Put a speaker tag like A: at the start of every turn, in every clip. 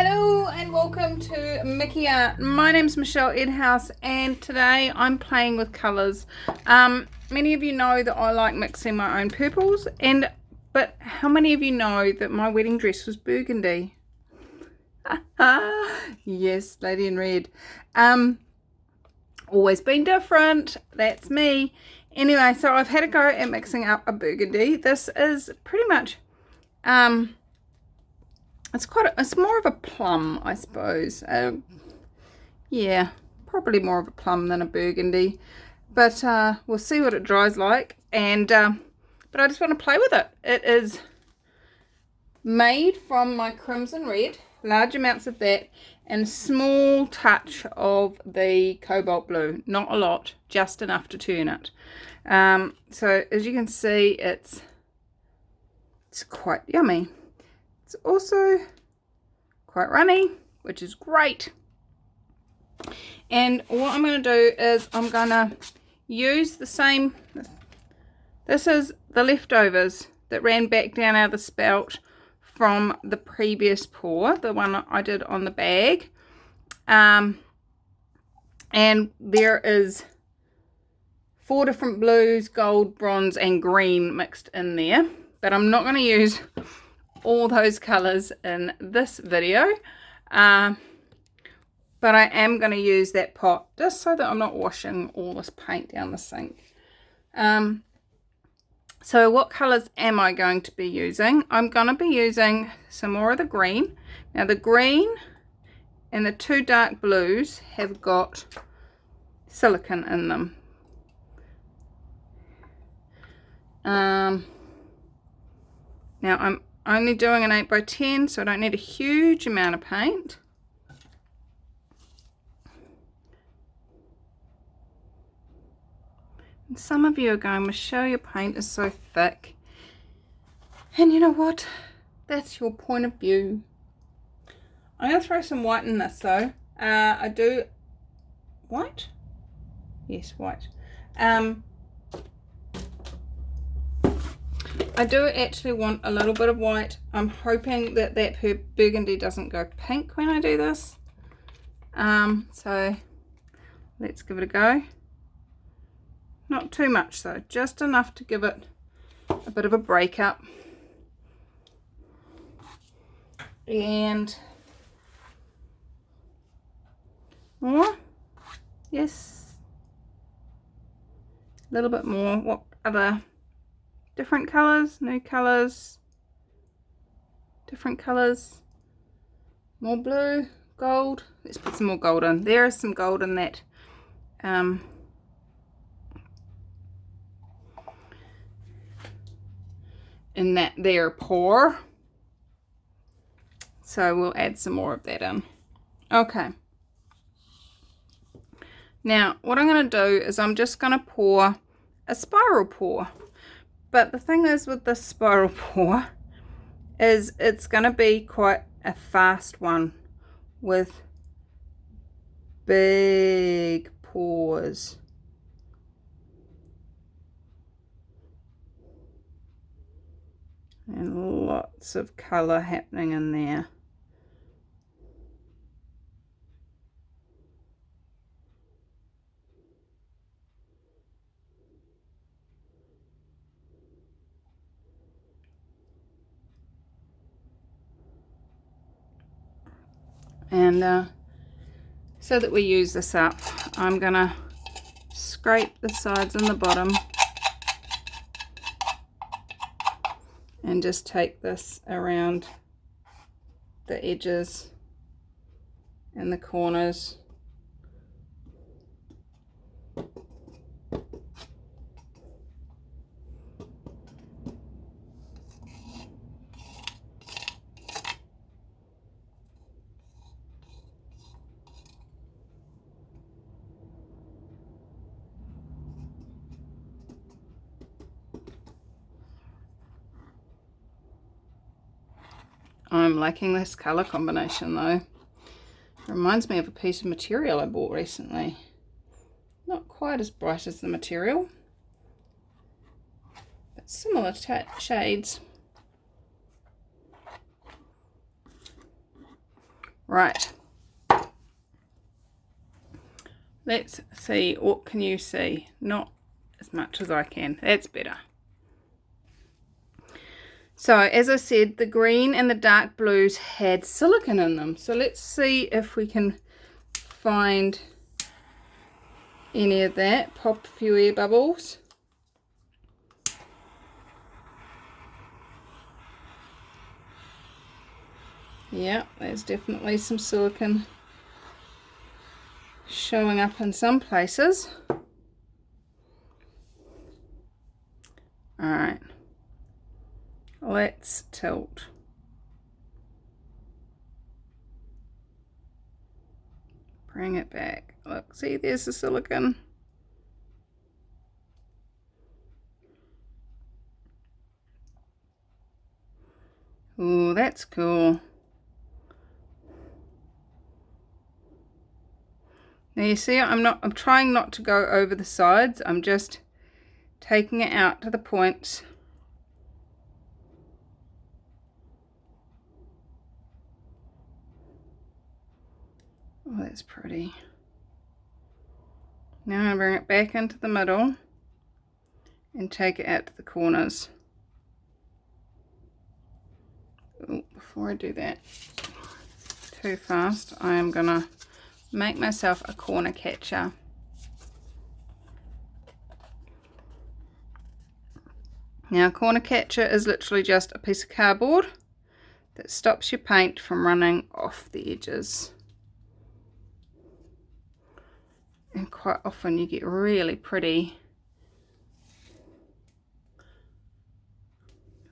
A: Hello and welcome to Mickey Art. My name's Michelle Edhouse and today I'm playing with colours. Many of you know that I like mixing my own purples, but how many of you know that my wedding dress was burgundy? Yes, lady in red. Always been different, that's me. Anyway, so I've had a go at mixing up a burgundy. This is pretty much it's more of a plum, I suppose. Yeah, probably more of a plum than a burgundy, but we'll see what it dries like. And but I just want to play with it. It is made from my crimson red, large amounts of that, and a small touch of the cobalt blue. Not a lot, just enough to turn it. So as you can see, it's quite yummy. It's also quite runny, which is great. And what I'm going to do is I'm going to use the same, this is the leftovers that ran back down out of the spout from the previous pour, the one I did on the bag. And there is 4 different blues, gold, bronze and green mixed in there, but I'm not going to use all those colors in this video, but I am going to use that pot just so that I'm not washing all this paint down the sink. So what colors am I going to be using? I'm going to be using some more of the green. Now the green and the 2 dark blues have got silicone in them. Now I'm only doing an 8x10, so I don't need a huge amount of paint. And some of you are going, Michelle, your paint is so thick. And you know what? That's your point of view. I'm going to throw some white in this though. I do white? Yes, white. I do actually want a little bit of white. I'm hoping that burgundy doesn't go pink when I do this. So let's give it a go. Not too much though, just enough to give it a bit of a break up. And more. Yes. A little bit more. What other different colors, new colors, different colors, more blue, gold. Let's put some more gold in. There is some gold in that there pour, so we'll add some more of that in. Okay, now what I'm going to do is I'm just going to pour a spiral pour. But the thing is with this spiral pour is it's going to be quite a fast one with big pours. And lots of colour happening in there. And so that we use this up, I'm gonna scrape the sides and the bottom and just take this around the edges and the corners. I'm liking this colour combination though. It reminds me of a piece of material I bought recently. Not quite as bright as the material, but similar shades. Right. Let's see, what can you see? Not as much as I can. That's better. So as I said, the green and the dark blues had silicone in them. So let's see if we can find any of that. Pop a few air bubbles. Yeah, there's definitely some silicone showing up in some places. Alright, let's tilt. Bring it back. Look, see, there's the silicone. Ooh, that's cool. Now you see, I'm trying not to go over the sides. I'm just taking it out to the points. Oh, that's pretty. Now I'm going to bring it back into the middle and take it out to the corners. Oh, before I do that too fast, I am going to make myself a corner catcher. Now a corner catcher is literally just a piece of cardboard that stops your paint from running off the edges. And quite often you get really pretty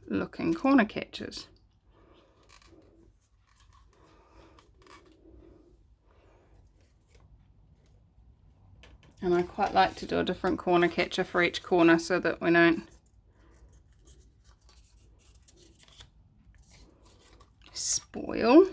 A: looking corner catchers. And I quite like to do a different corner catcher for each corner so that we don't spoil.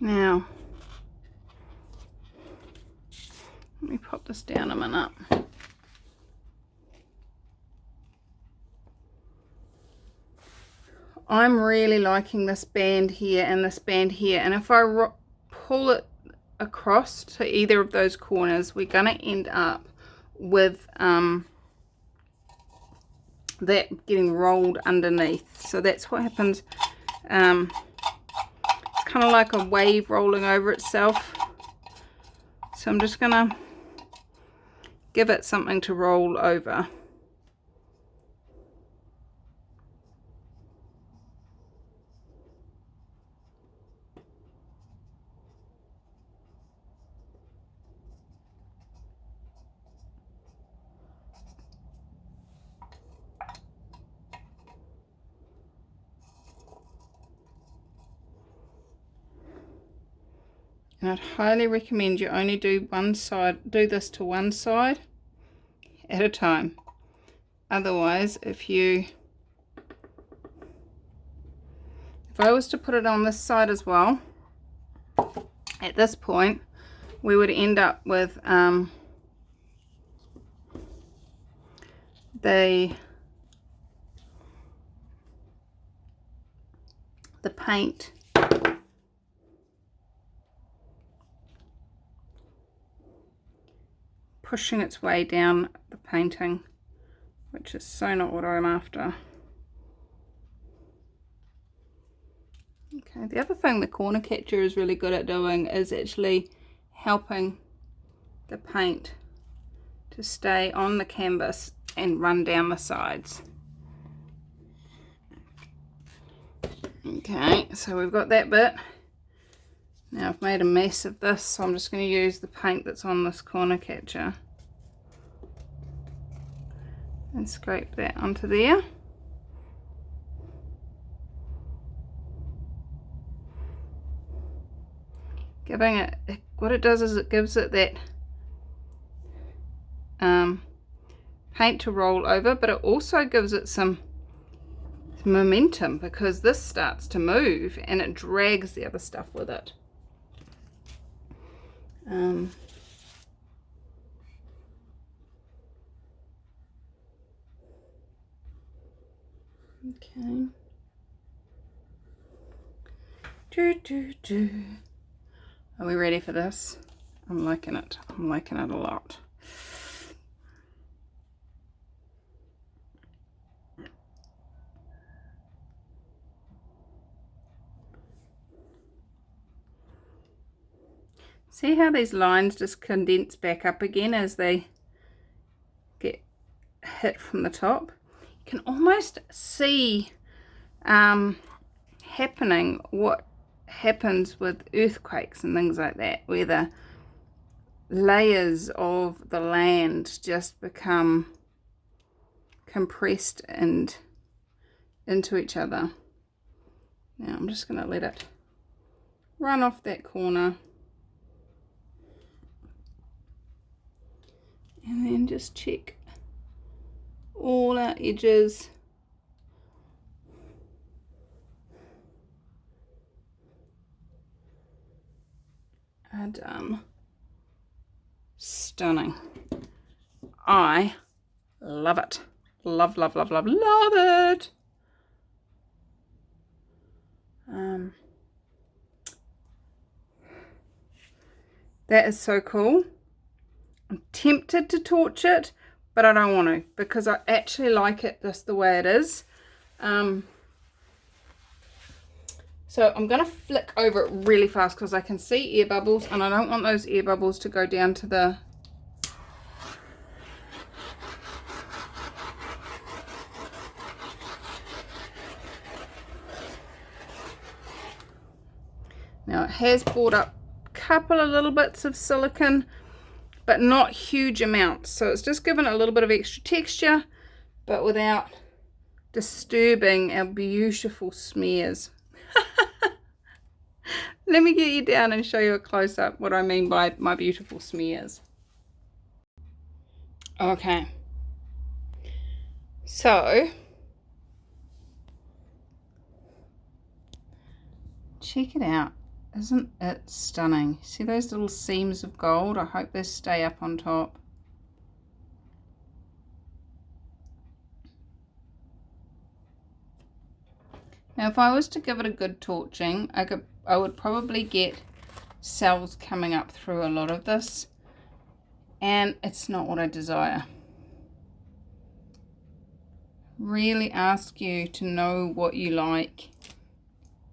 A: Now, let me pop this down a minute. I'm really liking this band here and this band here, and if I pull it across to either of those corners, we're going to end up with that getting rolled underneath. So that's what happens. Kind of like a wave rolling over itself. So I'm just gonna give it something to roll over. And I'd highly recommend you only do one side, do this to one side at a time. Otherwise, if I was to put it on this side as well, at this point, we would end up with the paint pushing its way down the painting, which is so not what I'm after. Okay, the other thing the corner catcher is really good at doing is actually helping the paint to stay on the canvas and run down the sides. Okay, so we've got that bit. Now I've made a mess of this, so I'm just going to use the paint that's on this corner catcher and scrape that onto there. giving it, what it does is it gives it that paint to roll over, but it also gives it some momentum because this starts to move and it drags the other stuff with it. Okay. Are we ready for this? I'm liking it. I'm liking it a lot. See how these lines just condense back up again as they get hit from the top? You can almost see happening what happens with earthquakes and things like that, where the layers of the land just become compressed and into each other. Now I'm just going to let it run off that corner and then just check all our edges. Are done. Stunning. I love it. Love, love, love, love, love it. That is so cool. I'm tempted to torch it, but I don't want to because I actually like it just the way it is. So I'm going to flick over it really fast because I can see air bubbles and I don't want those air bubbles to go down to the... Now it has brought up a couple of little bits of silicone, but not huge amounts. So it's just given it a little bit of extra texture, but without disturbing our beautiful smears. Let me get you down and show you a close-up what I mean by my beautiful smears. Okay. So, check it out. Isn't it stunning? See those little seams of gold? I hope they stay up on top. Now if I was to give it a good torching, I would probably get cells coming up through a lot of this, and it's not what I desire. Really ask you to know what you like,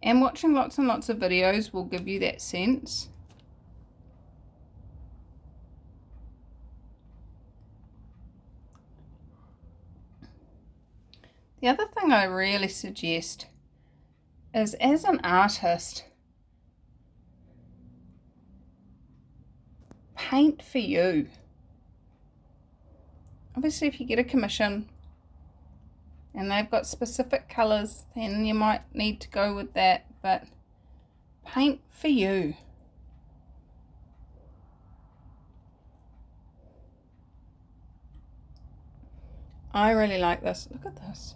A: and watching lots and lots of videos will give you that sense. The other thing I really suggest is, as an artist, paint for you. Obviously if you get a commission and they've got specific colours, then you might need to go with that, but paint for you. I really like this. Look at this.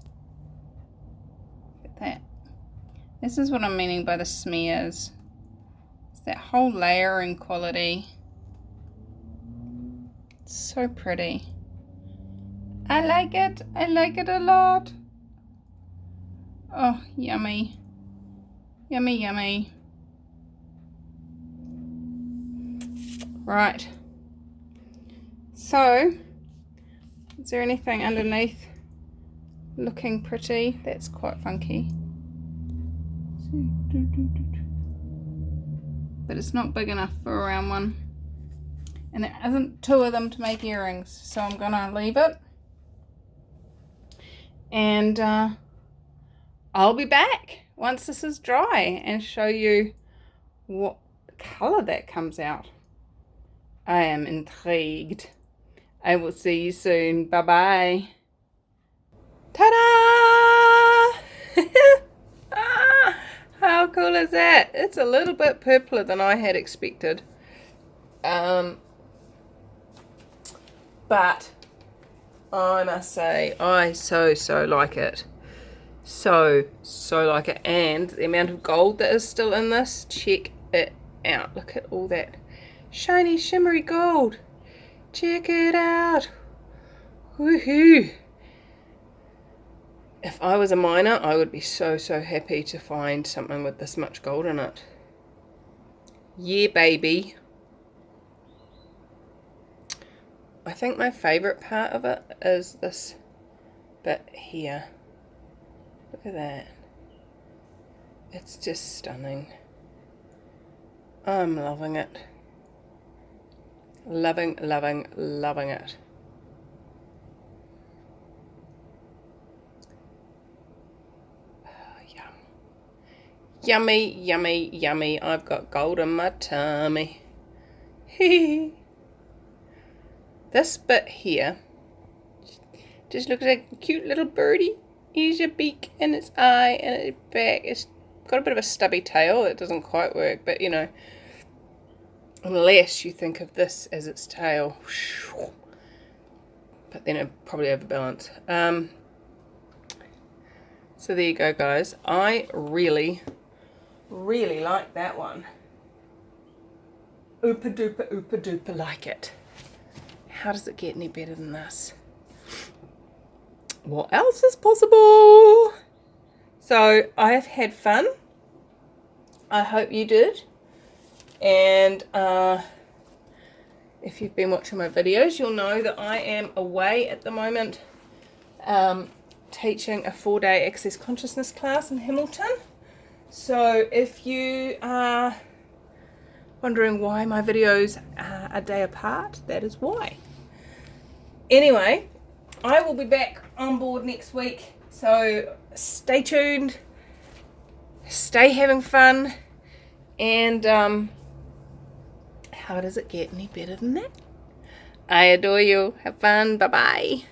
A: Look at that. This is what I'm meaning by the smears. It's that whole layering quality. It's so pretty. I like it. I like it a lot. Oh, yummy. Yummy, yummy. Right. So, is there anything underneath looking pretty? That's quite funky. But it's not big enough for a round one. And there isn't two of them to make earrings. So I'm going to leave it. And I'll be back once this is dry and show you what colour that comes out. I am intrigued. I will see you soon. Bye bye. Ta-da! How cool is is that? It's a little bit purpler than I had expected. But I must say, I so like it. So like it. And the amount of gold that is still in this, check it out. Look at all that shiny, shimmery gold. Check it out. Woohoo! If I was a miner, I would be so happy to find something with this much gold in it. Yeah, baby. I think my favourite part of it is this bit here. Look at that. It's just stunning. I'm loving it. Loving it. Yummy. I've got gold in my tummy. This bit here, just looks like a cute little birdie. Here's your beak and its eye and its back. It's got a bit of a stubby tail. It doesn't quite work, but you know, unless you think of this as its tail. But then it probably overbalance. So there you go, guys. I really like that one. Oopa duper like it. How does it get any better than this? What else is possible? So I have had fun. I hope you did. And if you've been watching my videos, you'll know that I am away at the moment teaching a 4-day Access Consciousness class in Hamilton. So if you are wondering why my videos are a day apart, that is why. Anyway, I will be back on board next week, so stay tuned, stay having fun, and how does it get any better than that? I adore you. Have fun. Bye-bye.